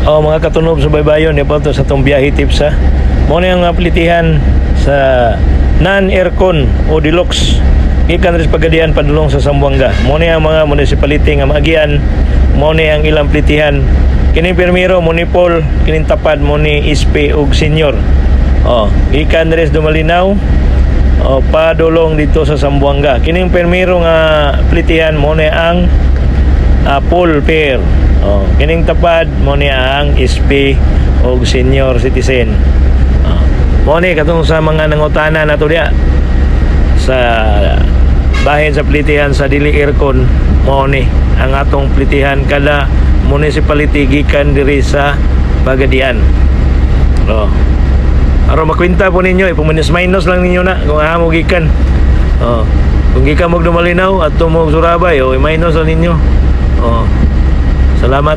Oh, mga katunob sa baybayon, di po to sa itong biyahe tips ha. Muna yung plitihan sa non-aircon o deluxe. Gikan rin pagadian padulong sa Zamboanga. Muna yung mga municipality nga maagian. Muna ang ilang plitihan. Kining permiro, munipol, kining tapad, muni ispe ug senior. Oh, gikan rin dumalinaw. O padulong dito sa Zamboanga. Kining permiro nga plitihan muna ang full fare. Oh, kining tapad mo ni ang SP o senior citizen. Mo ni katong sa mga nangutana nato diya sa bahin sa plitihan sa dili aircon, mo ni ang atong plitihan kada municipality gikan diri sa Pagadian. Oh. Aron makwenta po ninyo, ipuminis-minus lang ninyo na kung amo gikan. Oh. Kung gikan mo dumalinaw at tumog Surabay, minus lang ninyo. Oh. Salamat.